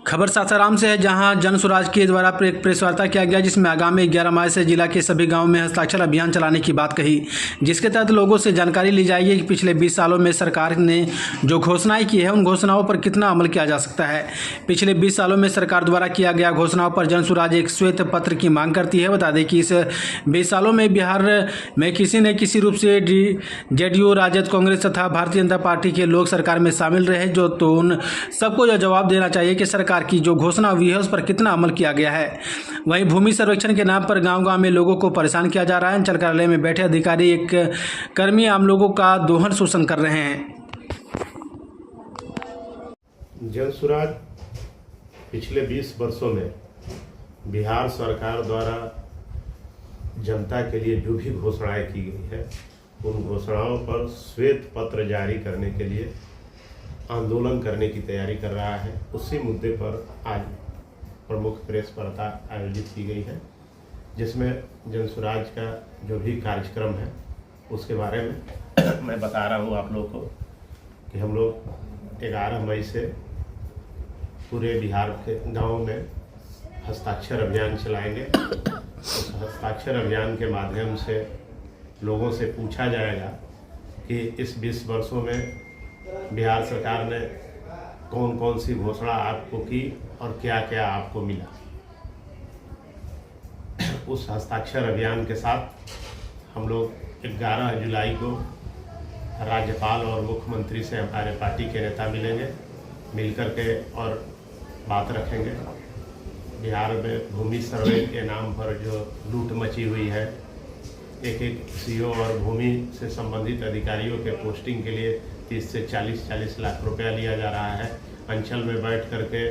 खबर सासाराम से है, जहां जन स्वराज के द्वारा एक प्रेस वार्ता किया गया, जिसमें आगामी 11 मई से जिला के सभी गांवों में हस्ताक्षर अभियान चलाने की बात कही, जिसके तहत लोगों से जानकारी ली जाएगी कि पिछले 20 सालों में सरकार ने जो घोषणाएं की है उन घोषणाओं पर कितना अमल किया जा सकता है। पिछले 20 सालों में सरकार द्वारा किया गया घोषणाओं पर जन स्वराज एक श्वेत पत्र की मांग करती है। बता दें कि इस 20 सालों में बिहार में किसी न किसी रूप से जेडीयू, राजद, कांग्रेस तथा भारतीय जनता पार्टी के लोग सरकार में शामिल रहे, तो उन सबको यह जवाब देना चाहिए कि सरकार की जो घोषणा हुई है उस पर कितना अमल किया गया है। वहीं भूमि सर्वेक्षण के नाम पर गांव-गांव में लोगों को परेशान किया जा रहा है। अंचल कार्यालय में बैठे अधिकारी एक कर्मी आम लोगों का दोहन शोषण कर रहे हैं। जन स्वराज पिछले 20 वर्षों में बिहार सरकार द्वारा जनता के लिए जो भी घोषणाएं की गई है उन घोषणाओं पर श्वेत पत्र जारी करने के लिए आंदोलन करने की तैयारी कर रहा है। उसी मुद्दे पर आज प्रमुख प्रेस वार्ता आयोजित की गई है, जिसमें जन स्वराज का जो भी कार्यक्रम है उसके बारे में मैं बता रहा हूँ आप लोगों को कि हम लोग 11 मई से पूरे बिहार के गाँव में हस्ताक्षर अभियान चलाएंगे। उस हस्ताक्षर अभियान के माध्यम से लोगों से पूछा जाएगा कि इस 20 वर्षों में बिहार सरकार ने कौन कौन सी घोषणा आपको की और क्या क्या आपको मिला। उस हस्ताक्षर अभियान के साथ हम लोग 11 जुलाई को राज्यपाल और मुख्यमंत्री से हमारे पार्टी के नेता मिलेंगे, मिलकर के और बात रखेंगे। बिहार में भूमि सर्वे के नाम पर जो लूट मची हुई है, एक सीओ और भूमि से संबंधित अधिकारियों के पोस्टिंग के लिए 30 से 40 लाख रुपया लिया जा रहा है। अंचल में बैठ करके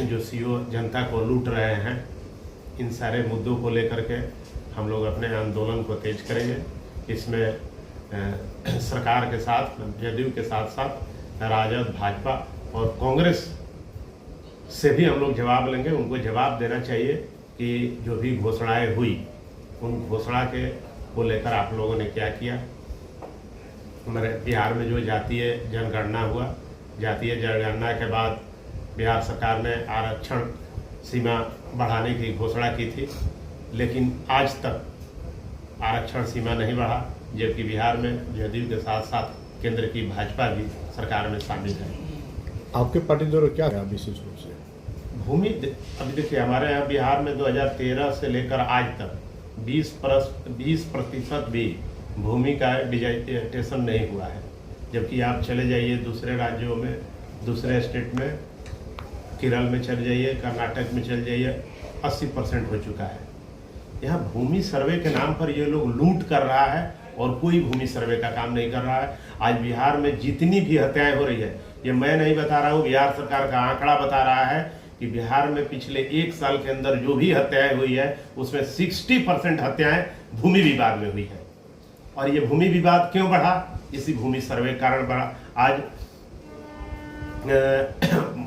जो सीओ जनता को लूट रहे हैं, इन सारे मुद्दों को लेकर के हम लोग अपने आंदोलन को तेज करेंगे। इसमें सरकार के साथ, जेडीयू के साथ साथ राजद, भाजपा और कांग्रेस से भी हम लोग जवाब लेंगे। उनको जवाब देना चाहिए कि जो भी घोषणाएं हुई उन घोषणा के को लेकर आप लोगों ने क्या किया। हमारे बिहार में जो जातीय जनगणना हुआ, जातीय जनगणना के बाद बिहार सरकार ने आरक्षण सीमा बढ़ाने की घोषणा की थी, लेकिन आज तक आरक्षण सीमा नहीं बढ़ा, जबकि बिहार में जेडीयू के साथ साथ केंद्र की भाजपा भी सरकार में शामिल है। आपके पार्टी द्वारा क्या है विशेष रूप से भूमि? अभी देखिए, हमारे यहाँ बिहार में 2013 से लेकर आज तक 20% भी भूमि का डिजिटाइजेशन नहीं हुआ है। जबकि आप चले जाइए दूसरे राज्यों में, दूसरे स्टेट में, केरल में चले जाइए, कर्नाटक में चले जाइए, 80% हो चुका है। यहाँ भूमि सर्वे के नाम पर ये लोग लूट कर रहा है और कोई भूमि सर्वे का काम नहीं कर रहा है। आज बिहार में जितनी भी हत्याएं हो रही है, ये मैं नहीं बता रहा हूँ, बिहार सरकार का आंकड़ा बता रहा है कि बिहार में पिछले 1 साल के अंदर जो भी हत्याएं हुई है उसमें 60% हत्याएं भूमि विवाद में हुई है। और ये भूमि विवाद क्यों बढ़ा? इसी भूमि सर्वे कारण बढ़ा। आज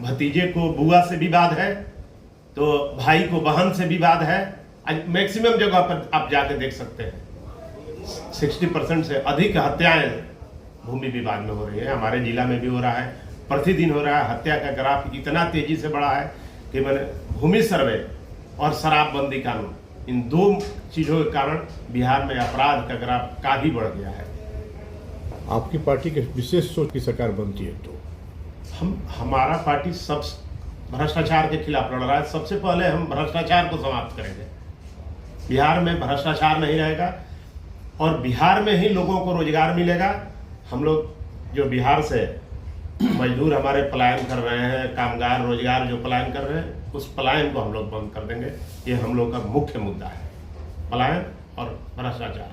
भतीजे को बुआ से विवाद है, तो भाई को बहन से विवाद है। आज मैक्सिमम जगह पर आप जाके देख सकते हैं 60% से अधिक हत्याएं भूमि विवाद में हो रही है। हमारे जिला में भी हो रहा है, प्रतिदिन हो रहा है। हत्या का ग्राफ इतना तेजी से बढ़ा है कि मैंने भूमि सर्वे और शराबबंदी कानून, इन 2 चीज़ों के कारण बिहार में अपराध का ग्राफ काफ़ी बढ़ गया है। आपकी पार्टी के विशेष सोच की सरकार बनती है तो हमारा पार्टी सब भ्रष्टाचार के खिलाफ लड़ रहा है। सबसे पहले हम भ्रष्टाचार को समाप्त करेंगे। बिहार में भ्रष्टाचार नहीं रहेगा और बिहार में ही लोगों को रोजगार मिलेगा। हम लोग जो बिहार से मजदूर हमारे पलायन कर रहे हैं, कामगार रोजगार जो पलायन कर रहे हैं, उस पलायन को हम लोग बंद कर देंगे। ये हम लोग का मुख्य मुद्दा है, पलायन और भ्रष्टाचार।